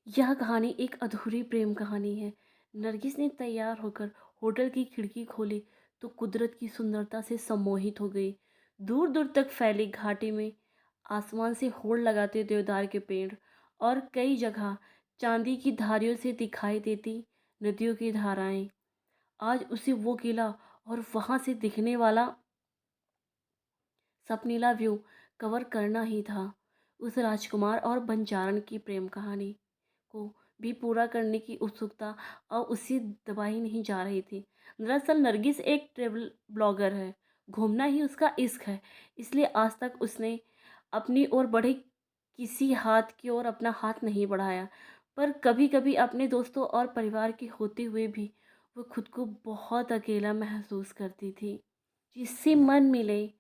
यह कहानी एक अधूरी प्रेम कहानी है। नरगिस ने तैयार होकर होटल की खिड़की खोली तो कुदरत की सुंदरता से सम्मोहित हो गई। दूर दूर तक फैली घाटी में आसमान से होड़ लगाते देवदार के पेड़ और कई जगह चांदी की धारियों से दिखाई देती नदियों की धाराएं। आज उसे वो किला और वहां से दिखने वाला सपनीला व्यू कवर करना ही था। उस राजकुमार और बंजारन की प्रेम कहानी को भी पूरा करने की उत्सुकता और उसे दबाई नहीं जा रही थी। दरअसल नरगिस एक ट्रेवल ब्लॉगर है। घूमना ही उसका इश्क है। इसलिए आज तक उसने अपनी ओर बढ़े किसी हाथ की ओर अपना हाथ नहीं बढ़ाया। पर कभी कभी अपने दोस्तों और परिवार के होते हुए भी वो खुद को बहुत अकेला महसूस करती थी। जिससे मन मिले,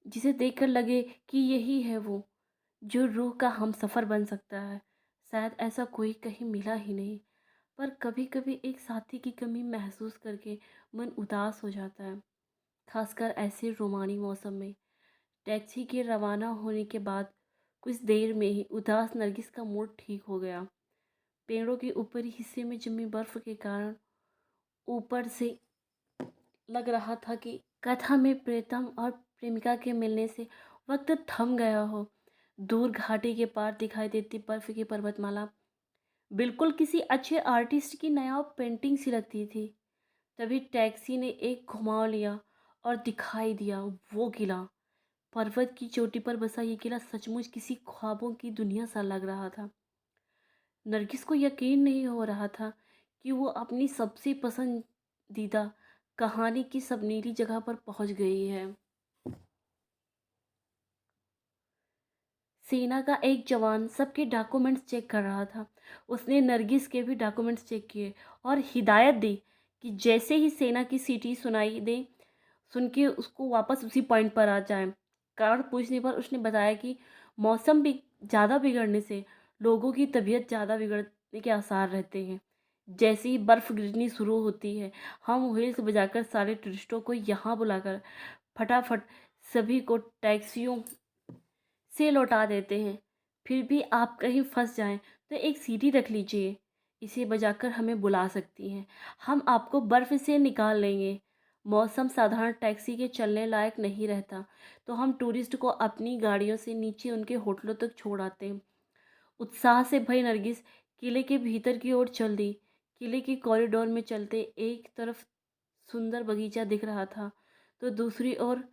जिसे देखकर लगे कि यही है वो जो रूह का हमसफ़र बन सकता है। शायद ऐसा कोई कहीं मिला ही नहीं। पर कभी कभी एक साथी की कमी महसूस करके मन उदास हो जाता है, खासकर ऐसे रोमानी मौसम में। टैक्सी के रवाना होने के बाद कुछ देर में ही उदास नरगिस का मूड ठीक हो गया। पेड़ों के ऊपरी हिस्से में जमी बर्फ के कारण ऊपर से लग रहा था कि कथा में प्रीतम और प्रेमिका के मिलने से वक्त थम गया हो। दूर घाटी के पार दिखाई देती बर्फ की पर्वतमाला बिल्कुल किसी अच्छे आर्टिस्ट की नायाब पेंटिंग सी लगती थी। तभी टैक्सी ने एक घुमाव लिया और दिखाई दिया वो किला। पर्वत की चोटी पर बसा ये किला सचमुच किसी ख्वाबों की दुनिया सा लग रहा था। नरगिस को यकीन नहीं हो रहा था कि वो अपनी सबसे पसंदीदा कहानी की सबनीली जगह पर पहुंच गई है। सेना का एक जवान सबके डॉक्यूमेंट्स चेक कर रहा था। उसने नरगिस के भी डॉक्यूमेंट्स चेक किए और हिदायत दी कि जैसे ही सेना की सीटी सुनाई दे, सुन के उसको वापस उसी पॉइंट पर आ जाए। कारण पूछने पर उसने बताया कि मौसम भी ज़्यादा बिगड़ने से लोगों की तबीयत ज़्यादा बिगड़ने के आसार रहते हैं। जैसे ही बर्फ़ गिरनी शुरू होती है, हम व्हील्स बजाकर सारे टूरिस्टों को यहाँ बुलाकर फटाफट सभी को टैक्सियों से लौटा देते हैं। फिर भी आप कहीं फंस जाएं तो एक सीटी रख लीजिए। इसे बजाकर हमें बुला सकती हैं। हम आपको बर्फ़ से निकाल लेंगे। मौसम साधारण टैक्सी के चलने लायक नहीं रहता तो हम टूरिस्ट को अपनी गाड़ियों से नीचे उनके होटलों तक छोड़ आते हैं। उत्साह से भरी नरगिस किले के भीतर की ओर चल दी। किले के कॉरिडोर में चलते एक तरफ सुंदर बगीचा दिख रहा था तो दूसरी ओर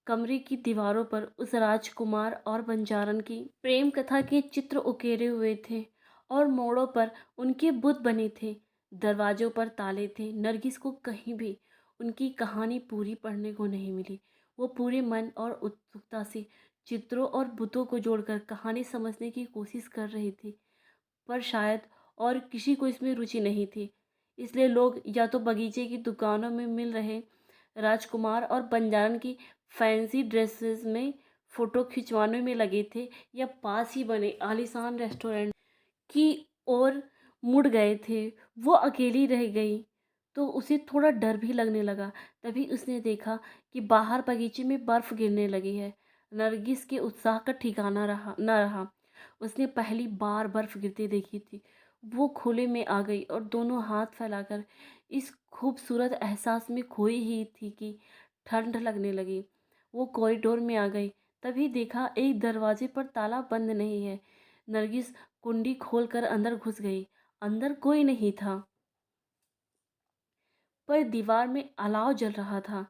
कमरे की दीवारों पर उस राजकुमार और बंजारन की प्रेम कथा के चित्र उकेरे हुए थे और मोड़ों पर उनके बुत बने थे। दरवाजों पर ताले थे। नरगिस को कहीं भी उनकी कहानी पूरी पढ़ने को नहीं मिली। वो पूरे मन और उत्सुकता से चित्रों और बुतों को जोड़कर कहानी समझने की कोशिश कर रही थी। पर शायद और किसी को इसमें रुचि नहीं थी। इसलिए लोग या तो बगीचे की दुकानों में मिल रहे राजकुमार और बंजारन की फैंसी ड्रेसेस में फ़ोटो खिंचवाने में लगे थे या पास ही बने आलीशान रेस्टोरेंट की ओर मुड़ गए थे। वो अकेली रह गई तो उसे थोड़ा डर भी लगने लगा। तभी उसने देखा कि बाहर बगीचे में बर्फ़ गिरने लगी है। नरगिस के उत्साह का ठिकाना न रहा। उसने पहली बार बर्फ़ गिरते देखी थी। वो खुले में आ गई और दोनों हाथ फैलाकर इस खूबसूरत एहसास में खोई ही थी कि ठंड लगने लगी। वो कॉरिडोर में आ गई। तभी देखा एक दरवाजे पर ताला बंद नहीं है। नरगिस कुंडी खोलकर अंदर घुस गई। अंदर कोई नहीं था, पर दीवार में अलाव जल रहा था।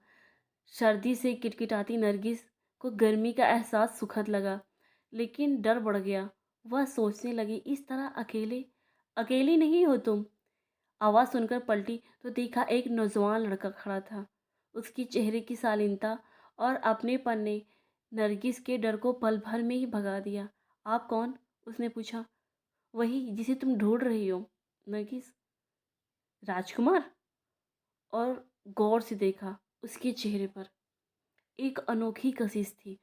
सर्दी से किटकिटाती नरगिस को गर्मी का एहसास सुखद लगा, लेकिन डर बढ़ गया। वह सोचने लगी, इस तरह अकेले अकेली नहीं हो तुम। आवाज़ सुनकर पलटी तो देखा एक नौजवान लड़का खड़ा था। उसकी चेहरे की शालीनता और अपनेपन ने नरगिस के डर को पल भर में ही भगा दिया। आप कौन? उसने पूछा। वही जिसे तुम ढूंढ रही हो। नरगिस। राजकुमार। और गौर से देखा। उसके चेहरे पर एक अनोखी कशिश थी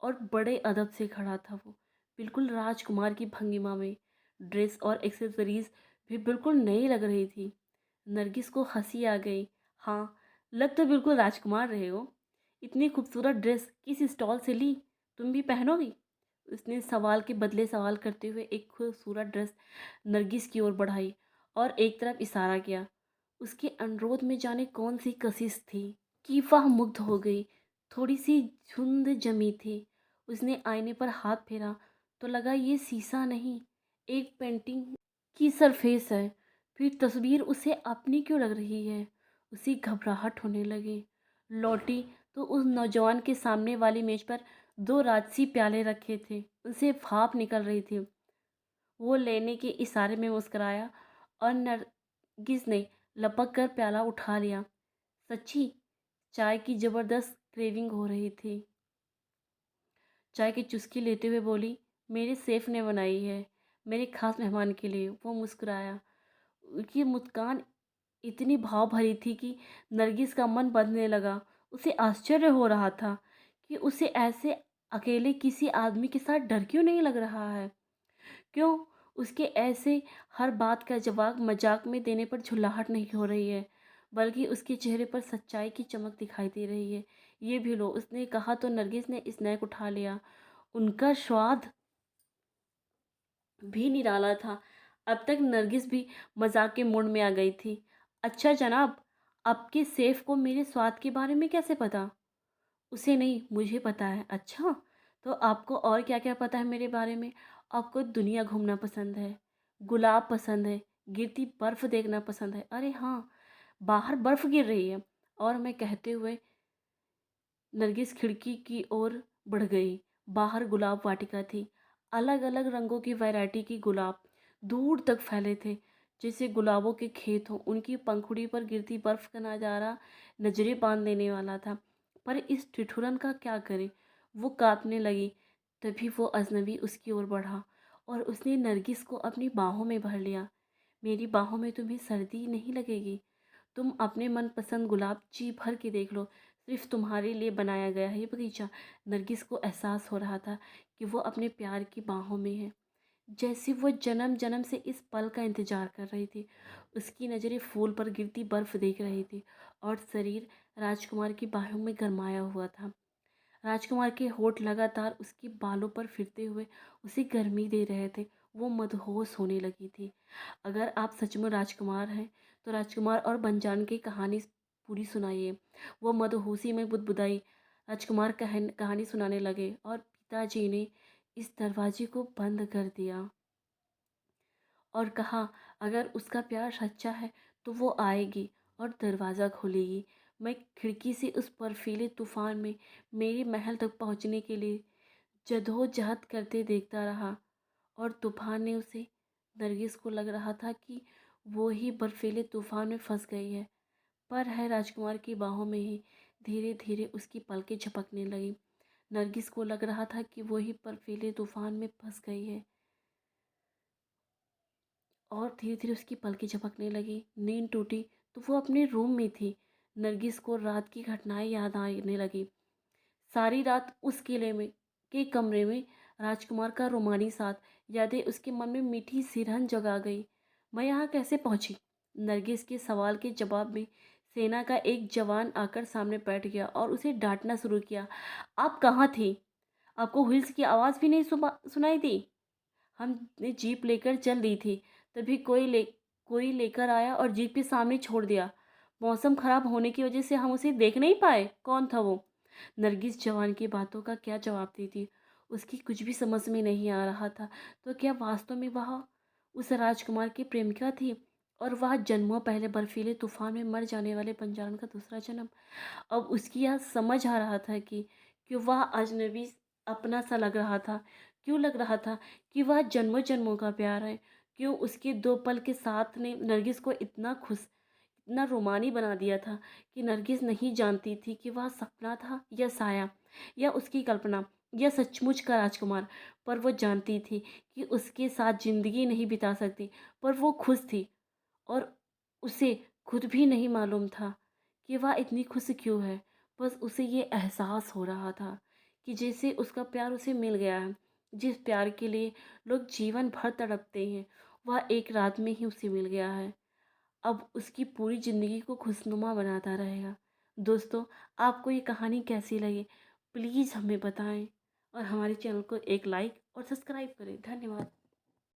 और बड़े अदब से खड़ा था वो, बिल्कुल राजकुमार की भंगिमा में। ड्रेस और एक्सेसरीज भी बिल्कुल नई लग रही थी। नरगिस को हंसी आ गई। हाँ, लग तो बिल्कुल राजकुमार रहे हो। इतनी खूबसूरत ड्रेस किस स्टॉल से ली? तुम भी पहनोगी? उसने सवाल के बदले सवाल करते हुए एक खूबसूरत ड्रेस नरगिस की ओर बढ़ाई और एक तरफ इशारा किया। उसके अनुरोध में जाने कौन सी कशिश थी कि वह मुग्ध हो गई। थोड़ी सी झुंड जमी थी। उसने आईने पर हाथ फेरा तो लगा ये शीशा नहीं, एक पेंटिंग की सरफेस है। फिर तस्वीर उसे अपनी क्यों लग रही है। उसी घबराहट होने लगी। लौटी तो उस नौजवान के सामने वाली मेज पर दो राजसी प्याले रखे थे, उनसे भाप निकल रही थी। वो लेने के इशारे में मुस्कुराया और नरगिस ने लपक कर प्याला उठा लिया। सच्ची चाय की जबरदस्त क्रेविंग हो रही थी। चाय की चुस्की लेते हुए बोली, मेरे सेफ ने बनाई है, मेरे खास मेहमान के लिए। वो मुस्कुराया। उसकी मुस्कान इतनी भाव भरी थी कि नरगिस का मन बंधने लगा। उसे आश्चर्य हो रहा था कि उसे ऐसे अकेले किसी आदमी के साथ डर क्यों नहीं लग रहा है। क्यों उसके ऐसे हर बात का जवाब मजाक में देने पर झुल्लाहट नहीं हो रही है, बल्कि उसके चेहरे पर सच्चाई की चमक दिखाई दे रही है। ये भी लो, उसने कहा तो नरगिस ने स्नैक उठा लिया। उनका स्वाद भी निराला था। अब तक नरगिस भी मजाक के मूड में आ गई थी। अच्छा जनाब, आपके सेफ को मेरे स्वाद के बारे में कैसे पता? उसे नहीं, मुझे पता है। अच्छा, तो आपको और क्या क्या पता है मेरे बारे में? आपको दुनिया घूमना पसंद है, गुलाब पसंद है, गिरती बर्फ़ देखना पसंद है। अरे हाँ, बाहर बर्फ़ गिर रही है। और मैं कहते हुए नरगिस खिड़की की ओर बढ़ गई। बाहर गुलाब वाटिका थी। अलग अलग रंगों की वैरायटी की गुलाब दूर तक फैले थे, जैसे गुलाबों के खेत हों। उनकी पंखुड़ी पर गिरती बर्फ़ का नज़ारा नजरें बांध लेने वाला था। पर इस ठिठुरन का क्या करे। वो कांपने लगी। तभी वो अजनबी उसकी ओर बढ़ा और उसने नरगिस को अपनी बाहों में भर लिया। मेरी बाहों में तुम्हें सर्दी नहीं लगेगी। तुम अपने मनपसंद गुलाब जी भर के देख लो। सिर्फ तुम्हारे लिए बनाया गया है ये बगीचा। नरगिस को एहसास हो रहा था कि वो अपने प्यार की बाहों में है, जैसे वो जन्म जन्म से इस पल का इंतजार कर रही थी। उसकी नज़रें फूल पर गिरती बर्फ देख रही थी और शरीर राजकुमार की बाहों में गरमाया हुआ था। राजकुमार के होठ लगातार उसके बालों पर फिरते हुए उसे गर्मी दे रहे थे। वो मदहोश होने लगी थी। अगर आप सच में राजकुमार हैं तो राजकुमार और बंजान की कहानी पूरी सुनाइए। वो मदहोशी में बुदबुदाई। राजकुमार कहानी सुनाने लगे और पिताजी ने इस दरवाजे को बंद कर दिया और कहा, अगर उसका प्यार सच्चा है तो वो आएगी और दरवाज़ा खोलेगी। मैं खिड़की से उस बर्फीले तूफान में मेरे महल तक पहुंचने के लिए जद्दोजहद करते देखता रहा और तूफान ने उसे नरगिस को लग रहा था कि वो ही बर्फीले तूफान में फंस गई है। पर है राजकुमार की बाहों में ही धीरे धीरे उसकी पलकें झपकने लगी। नरगिस को लग रहा था कि वो ही बर्फीले तूफान में फंस गई है और धीरे धीरे उसकी पलकें झपकने लगी। नींद टूटी तो वो अपने रूम में थी। नरगिस को रात की घटनाएं याद आने लगी। सारी रात उस किले में के कमरे में राजकुमार का रोमानी साथ यादें उसके मन में मीठी सिरहन जगा गई। मैं यहाँ कैसे पहुँची? नरगिस के सवाल के जवाब में सेना का एक जवान आकर सामने बैठ गया और उसे डांटना शुरू किया। आप कहाँ थी? आपको व्हील्स की आवाज़ भी नहीं सुनाई दी? हमने जीप लेकर चल दी थी, तभी कोई लेकर आया और जीप के सामने छोड़ दिया। मौसम खराब होने की वजह से हम उसे देख नहीं पाए। कौन था वो? नरगिस जवान की बातों का क्या जवाब देती। उसकी कुछ भी समझ में नहीं आ रहा था। तो क्या वास्तव में वह उस राजकुमार की प्रेमिका थी और वह जन्मों पहले बर्फीले तूफान में मर जाने वाले बंजारन का दूसरा जन्म? अब उसकी यह समझ आ रहा था कि क्यों वह अजनबी अपना सा लग रहा था। क्यों लग रहा था कि वह जन्मों जन्मों का प्यार है। क्यों उसके दो पल के साथ ने नरगिस को इतना खुश, इतना रोमानी बना दिया था कि नरगिस नहीं जानती थी कि वह सपना था या साया या उसकी कल्पना या सचमुच का राजकुमार। पर वो जानती थी कि उसके साथ जिंदगी नहीं बिता सकती। पर वो खुश थी और उसे खुद भी नहीं मालूम था कि वह इतनी खुश क्यों है। बस उसे ये एहसास हो रहा था कि जैसे उसका प्यार उसे मिल गया है। जिस प्यार के लिए लोग जीवन भर तड़पते हैं, वह एक रात में ही उसे मिल गया है। अब उसकी पूरी ज़िंदगी को खुशनुमा बनाता रहेगा। दोस्तों, आपको ये कहानी कैसी लगी? प्लीज़ हमें बताएं और हमारे चैनल को एक लाइक और सब्सक्राइब करें। धन्यवाद।